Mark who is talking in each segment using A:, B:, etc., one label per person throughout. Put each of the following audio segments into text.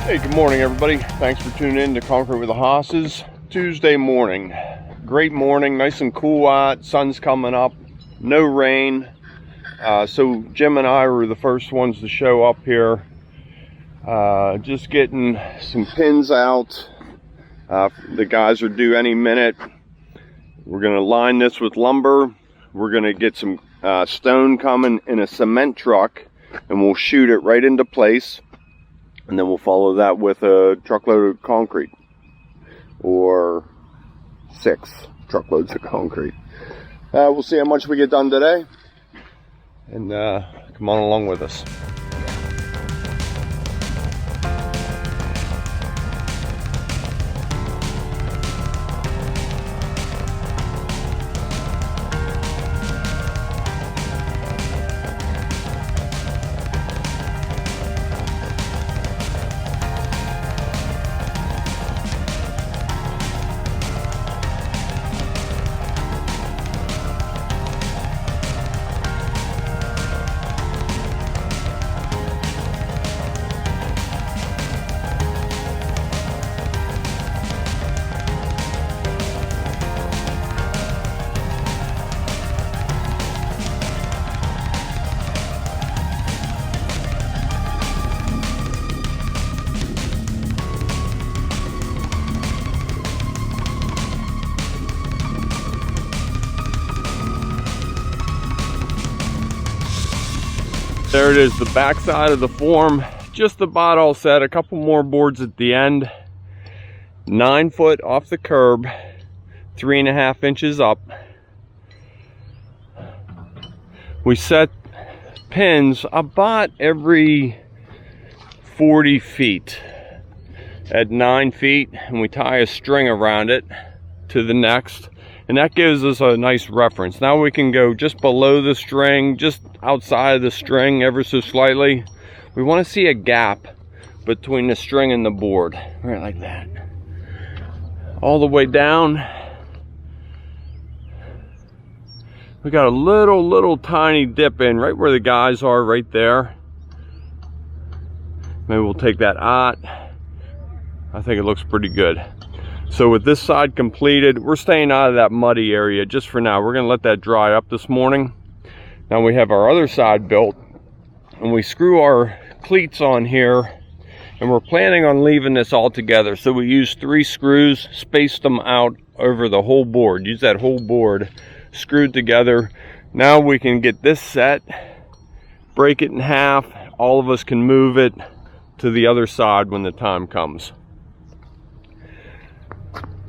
A: Hey, good morning everybody. Thanks for tuning in to Concrete with the Hosses. Tuesday morning. Great morning, nice and cool out, sun's coming up, no rain. So Jim and I were the first ones to show up here. Just getting some pins out. The guys are due any minute. We're gonna line this with lumber. We're gonna get some stone coming in a cement truck and we'll shoot it right into place. And then we'll follow that with a truckload of concrete, or 6 truckloads of concrete. We'll see how much we get done today, and come on along with us. There it is, the back side of the form, just about all set. A couple more boards at the end. 9 foot off the curb, 3.5 inches up. We set pins about every 40 feet at 9 feet, and we tie a string around it to the next. And that gives us a nice reference. Now we can go just below the string, just outside of the string ever so slightly. We want to see a gap between the string and the board, right like that. All the way down. We got a little tiny dip in right where the guys are, right there. Maybe we'll take that out. I think it looks pretty good. So with this side completed, we're staying out of that muddy area just for now. We're gonna let that dry up this morning. Now we have our other side built, and we screw our cleats on here, and we're planning on leaving this all together. So we use 3 screws, spaced them out over the whole board. Use that whole board screwed together. Now we can get this set, break it in half. All of us can move it to the other side when the time comes.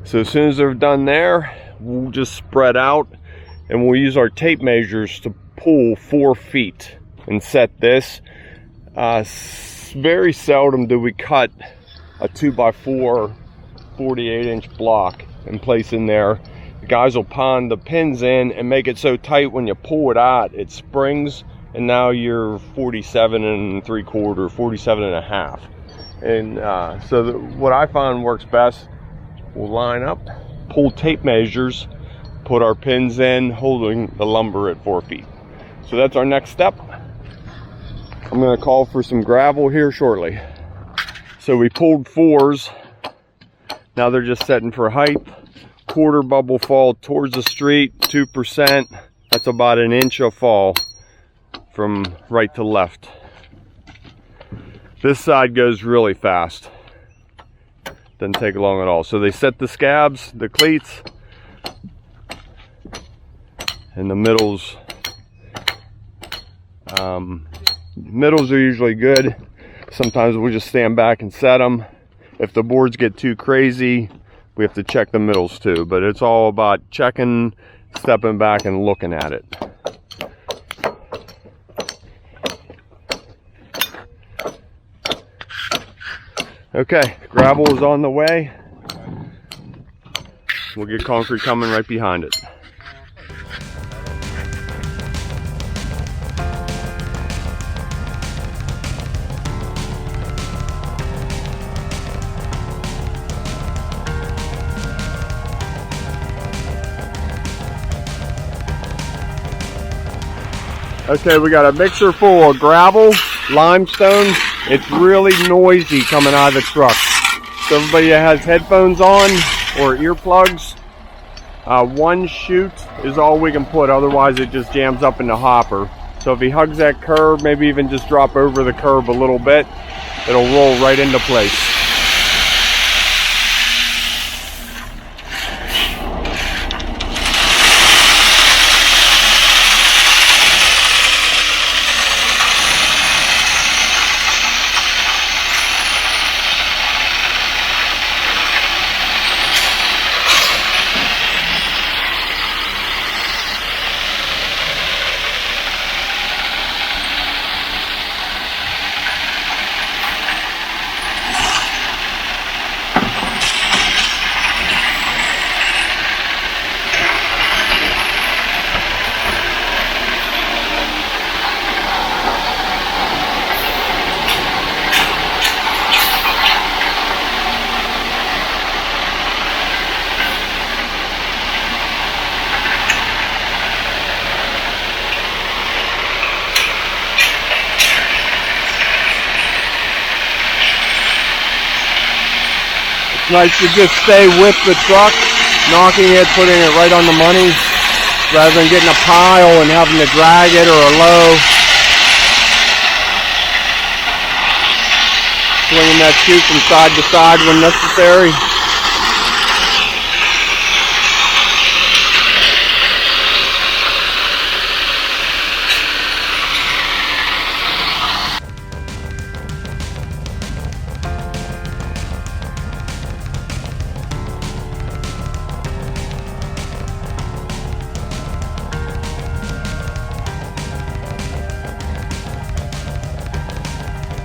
A: So as soon as they're done there, we'll just spread out, and we'll use our tape measures to pull 4 feet and set this. Very seldom do we cut a 2x4 48-inch block and place in there. The guys will pound the pins in and make it so tight when you pull it out, it springs, and now you're 47.75, 47.5. And so what I find works best, we'll line up, pull tape measures, put our pins in, holding the lumber at 4 feet. So that's our next step. I'm going to call for some gravel here shortly. So we pulled 4s. Now they're just setting for height. Quarter bubble fall towards the street, 2%. That's about 1 inch of fall from right to left. This side goes really fast. Doesn't take long at all. So they set the scabs, the cleats, and the middles. Middles are usually good. Sometimes we'll just stand back and set them. If the boards get too crazy, we have to check the middles too. But it's all about checking, stepping back, and looking at it. Okay, gravel is on the way. We'll get concrete coming right behind it. Okay, we got a mixer full of gravel limestone, it's really noisy coming out of the truck. So everybody that has headphones on or earplugs, one chute is all we can put, otherwise it just jams up in the hopper. So if he hugs that curb, maybe even just drop over the curb a little bit, it'll roll right into place. Nice to just stay with the truck, knocking it, putting it right on the money, rather than getting a pile and having to drag it or a low. Swinging that chute from side to side when necessary.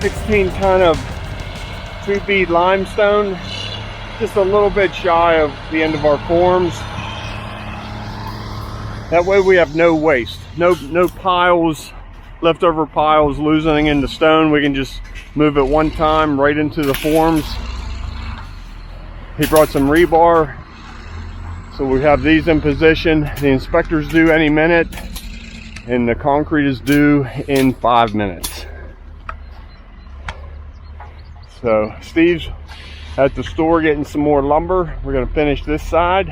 A: 16-ton of 2B limestone, just a little bit shy of the end of our forms. That way we have no waste, no piles, leftover piles loosening into stone. We can just move it one time right into the forms. He brought some rebar, so we have these in position. The inspector's due any minute, and the concrete is due in 5 minutes. So Steve's at the store getting some more lumber. We're going to finish this side.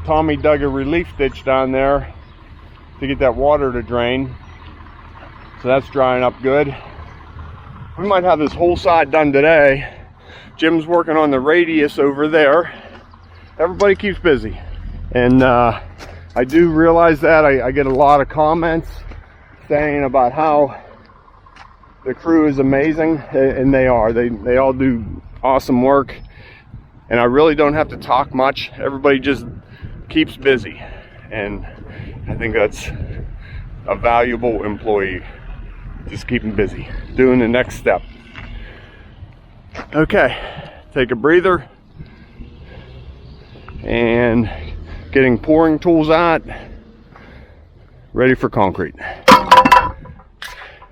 A: Tommy dug a relief ditch down there to get that water to drain, so that's drying up good. We might have this whole side done today. Jim's working on the radius over there. Everybody keeps busy, and I do realize that I get a lot of comments saying about how the crew is amazing, and they are. They all do awesome work, and I really don't have to talk much. Everybody just keeps busy, and I think that's a valuable employee. Just keeping busy, doing the next step. Okay, take a breather, and getting pouring tools out, ready for concrete.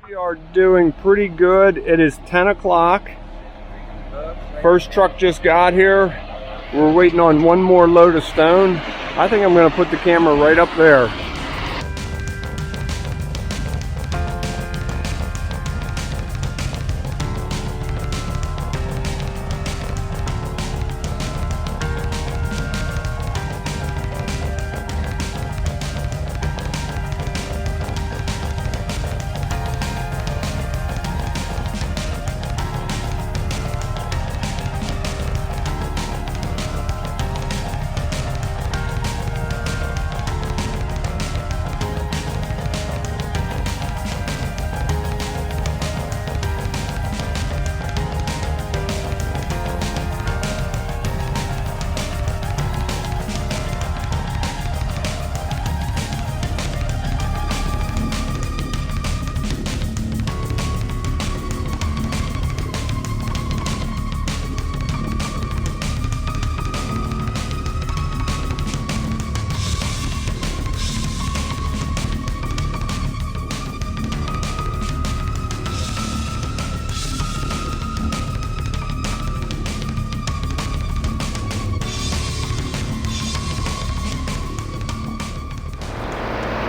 A: We are doing pretty good. It is 10 o'clock. First truck just got here. We're waiting on one more load of stone. I think I'm going to put the camera right up there.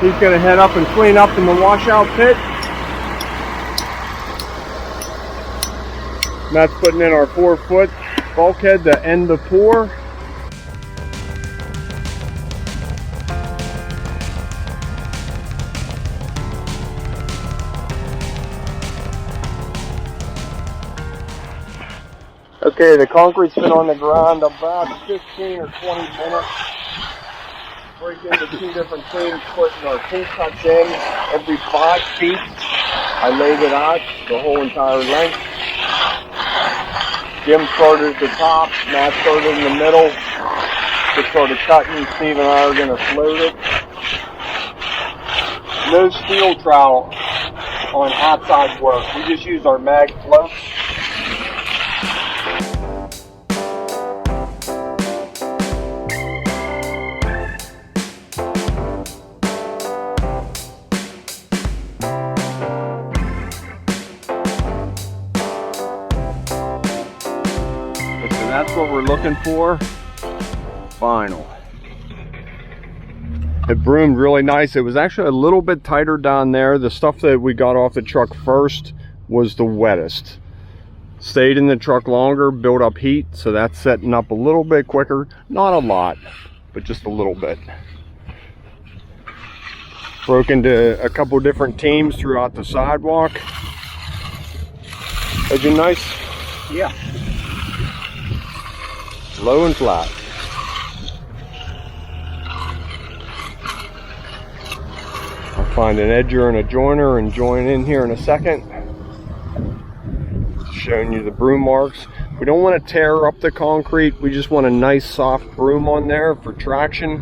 A: He's going to head up and clean up in the washout pit. Matt's putting in our 4-foot bulkhead to end the pour. Okay, the concrete's been on the ground about 15 or 20 minutes. Break into 2 different teams, putting our pull cuts in every 5 feet. I laid it out the whole entire length. Jim started at the top, Matt started in the middle. Just started cutting, Steve and I are going to float it. No steel trowel on outside work. We just use our mag floats. That's what we're looking for. Final. It broomed really nice. It was actually a little bit tighter down there. The stuff that we got off the truck first was the wettest. Stayed in the truck longer, built up heat, so that's setting up a little bit quicker. Not a lot, but just a little bit. Broke into a couple different teams throughout the sidewalk. Edging nice? Yeah. Low and flat. I'll find an edger and a joiner and join in here in a second. Showing you the broom marks. We don't want to tear up the concrete. We just want a nice soft broom on there for traction.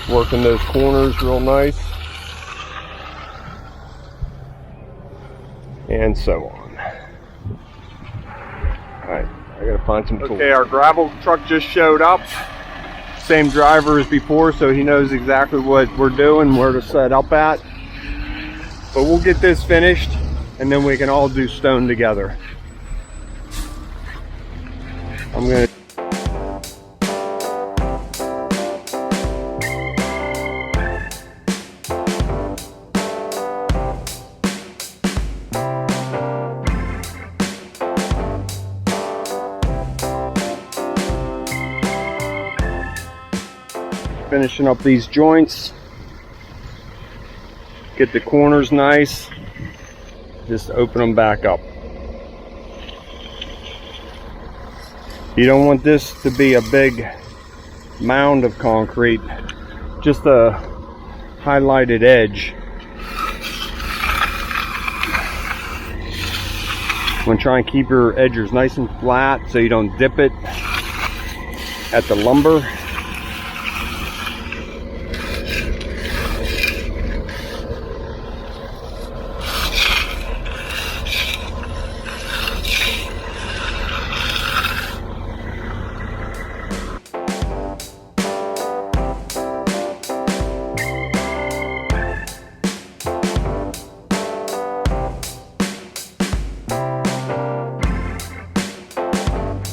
A: Working those corners real nice. And so on. Alright, I gotta find some tools. Okay, our gravel truck just showed up. Same driver as before, so he knows exactly what we're doing, where to set up at. But we'll get this finished, and then we can all do stone together. I'm gonna finishing up these joints, get the corners nice, just open them back up. You don't want this to be a big mound of concrete, just a highlighted edge. You want to try and keep your edges nice and flat so you don't dip it at the lumber.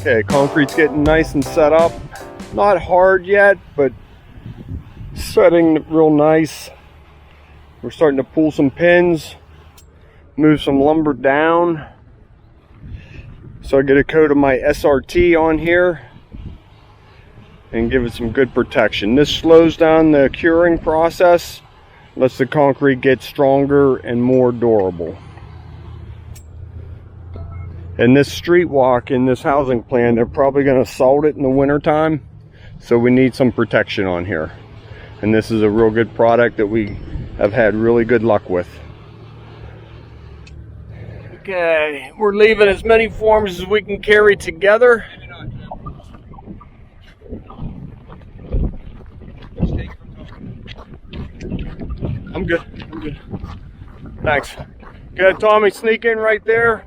A: Okay, concrete's getting nice and set up. Not hard yet, but setting real nice. We're starting to pull some pins, move some lumber down. So I get a coat of my SRT on here and give it some good protection. This slows down the curing process, lets the concrete get stronger and more durable. And this street walk in this housing plan, they're probably going to salt it in the winter time, so we need some protection on here. And this is a real good product that we have had really good luck with. Okay, we're leaving as many forms as we can carry together. I'm good. Thanks. Good, Tommy, sneak in right there.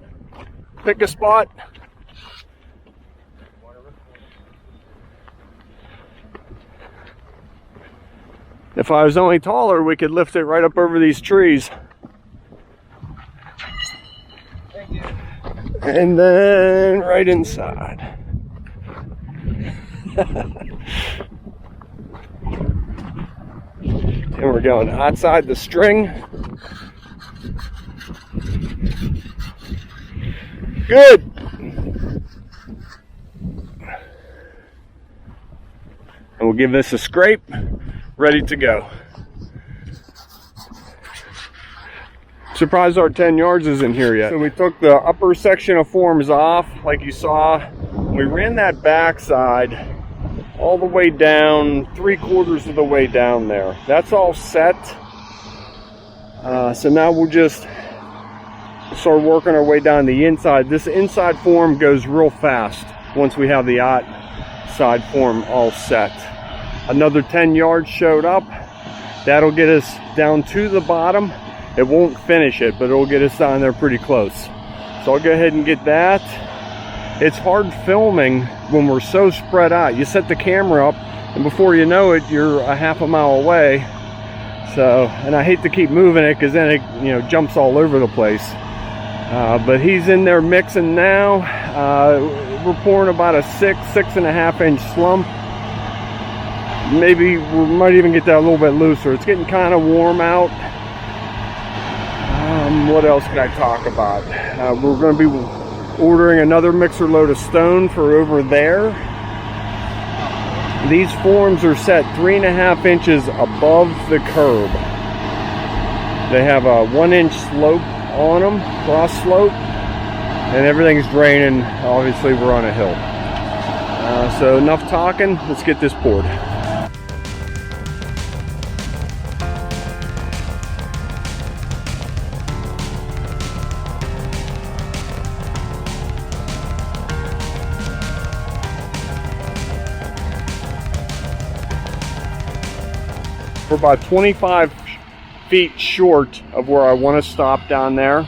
A: Pick a spot. If I was only taller, we could lift it right up over these trees.
B: Thank you.
A: And then right inside. And we're going outside the string. Good. And we'll give this a scrape, ready to go. Surprised our 10 yards isn't here yet. So we took the upper section of forms off, like you saw. We ran that backside all the way down, 3/4 of the way down there. That's all set. So now we'll just start working our way down the inside. This inside form goes real fast once we have the outside form all set. Another 10 yards showed up. That'll get us down to the bottom. It won't finish it, but it'll get us down there pretty close. So I'll go ahead and get that. It's hard filming when we're so spread out. You set the camera up, and before you know it, you're a half a mile away. So, and I hate to keep moving it because then it, you know, jumps all over the place. But he's in there mixing now. We're pouring about a 6.5 inch slump. Maybe we might even get that a little bit looser. It's getting kind of warm out. What else can I talk about? We're going to be ordering another mixer load of stone for over there. These forms are set 3.5 inches above the curb. They have a 1 inch slope on them, cross slope, and everything's draining. Obviously we're on a hill. So enough talking, let's get this poured. We're about 25 feet short of where I want to stop down there.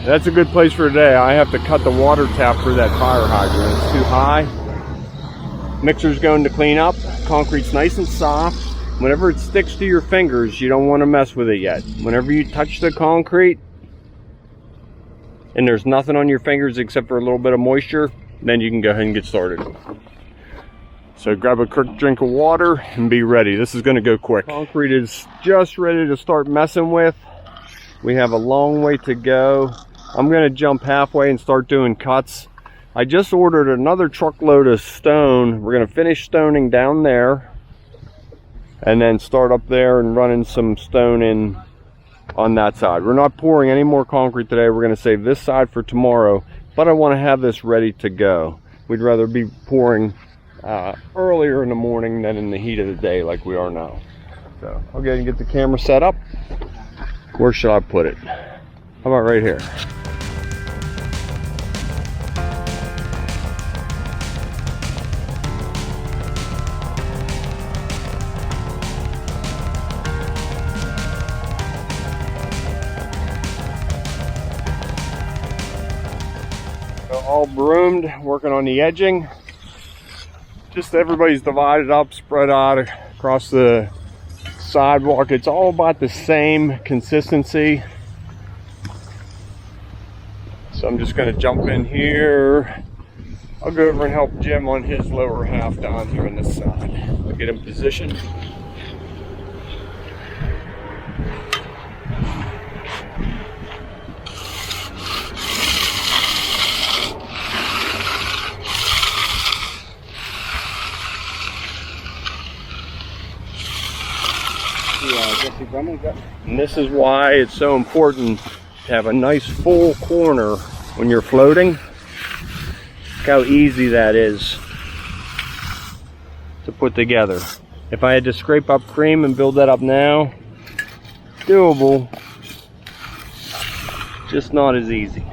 A: That's a good place for today. I have to cut the water tap for that fire hydrant. It's too high. Mixer's going to clean up. Concrete's nice and soft. Whenever it sticks to your fingers, you don't want to mess with it yet. Whenever you touch the concrete and there's nothing on your fingers except for a little bit of moisture, then you can go ahead and get started. So grab a quick drink of water and be ready. This is going to go quick. Concrete is just ready to start messing with. We have a long way to go. I'm going to jump halfway and start doing cuts. I just ordered another truckload of stone. We're going to finish stoning down there and then start up there and running some stone in on that side. We're not pouring any more concrete today. We're going to save this side for tomorrow, but I want to have this ready to go. We'd rather be pouring earlier in the morning than in the heat of the day like we are now. So I'll go ahead and get the camera set up. Where should I put it? How about right here? So all broomed, working on the edging. Just everybody's divided up, spread out across the sidewalk. It's all about the same consistency. So I'm just going to jump in here. I'll go over and help Jim on his lower half down here on this side. I'll get him positioned. And this is why it's so important to have a nice full corner when you're floating. Look how easy that is to put together. If I had to scrape up cream and build that up now, doable, just not as easy.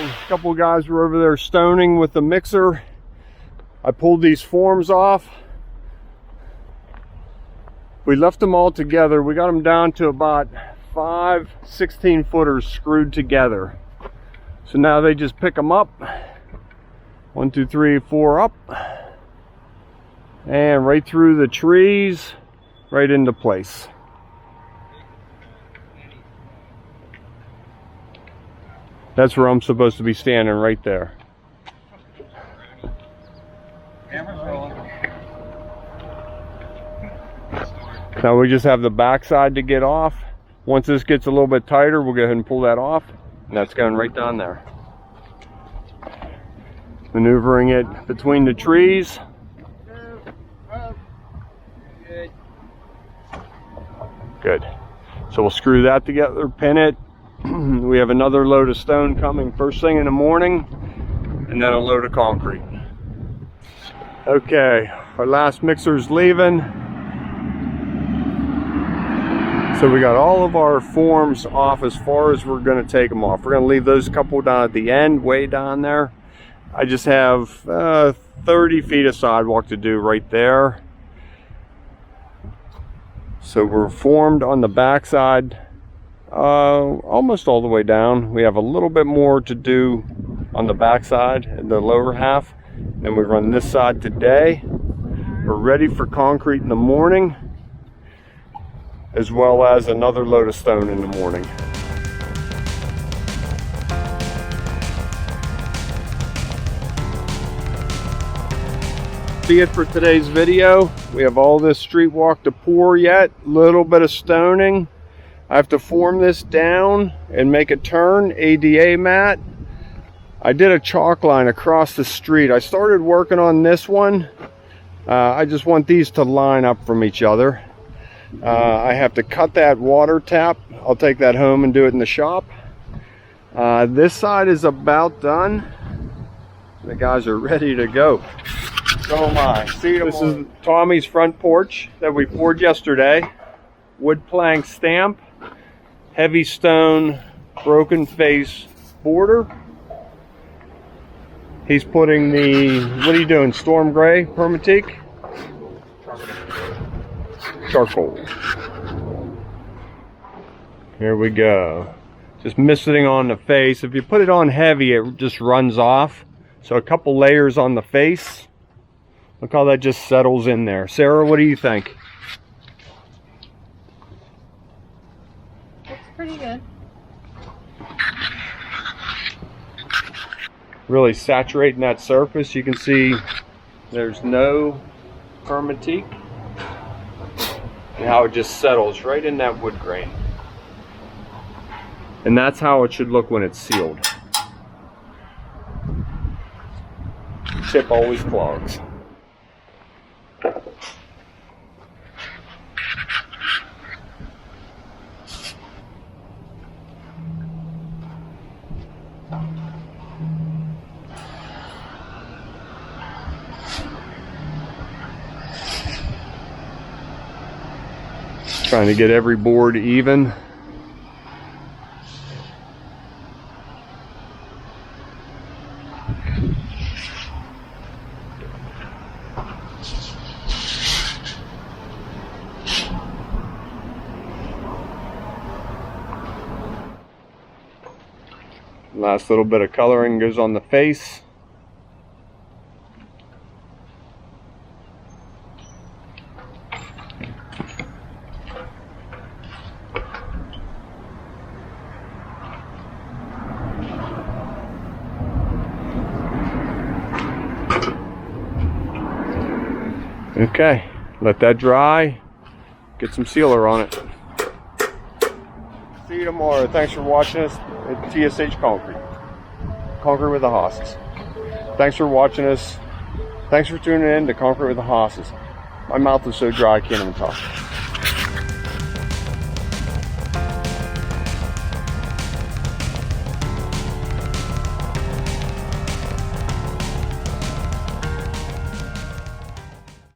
A: A couple of guys were over there stoning with the mixer. I pulled these forms off. We left them all together. We got them down to about 5 16-footers screwed together. So now they just pick them up. 1, 2, 3, 4 up. And right through the trees, right into place. That's where I'm supposed to be standing, right there.
B: Camera's rolling.
A: Now we just have the backside to get off. Once this gets a little bit tighter, we'll go ahead and pull that off. And that's going right down there. Maneuvering it between the trees. Good. So we'll screw that together, pin it. We have another load of stone coming first thing in the morning, and then a load of concrete. Okay, our last mixer's leaving. So we got all of our forms off as far as we're going to take them off. We're going to leave those couple down at the end, way down there. I just have 30 feet of sidewalk to do right there. So we're formed on the backside, almost all the way down. We have a little bit more to do on the backside, in the lower half. Then we run this side today. We're ready for concrete in the morning, as well as another load of stone in the morning. Be it for today's video. We have all this street walk to pour yet, little bit of stoning. I have to form this down and make a turn, ADA mat. I did a chalk line across the street. I started working on this one. I just want these to line up from each other. I have to cut that water tap. I'll take that home and do it in the shop. This side is about done. The guys are ready to go. So am I. See you tomorrow. This is Tommy's front porch that we poured yesterday. Wood plank stamp, heavy stone, broken face border. He's putting the, what are you doing, storm gray, permatique? Charcoal. Here we go. Just misting on the face. If you put it on heavy, it just runs off. So a couple layers on the face. Look how that just settles in there. Sarah, what do you think?
C: Looks pretty good.
A: Really saturating that surface. You can see there's no permatique. And how it just settles right in that wood grain. And that's how it should look when it's sealed. Tip always clogs. Trying to get every board even. Last little bit of coloring goes on the face. Okay, let that dry, get some sealer on it. See you tomorrow. Thanks for watching us at TSH Concrete. Concrete with the Hosses. Thanks for watching us. Thanks for tuning in to Concrete with the Hosses. My mouth is so dry I can't even talk.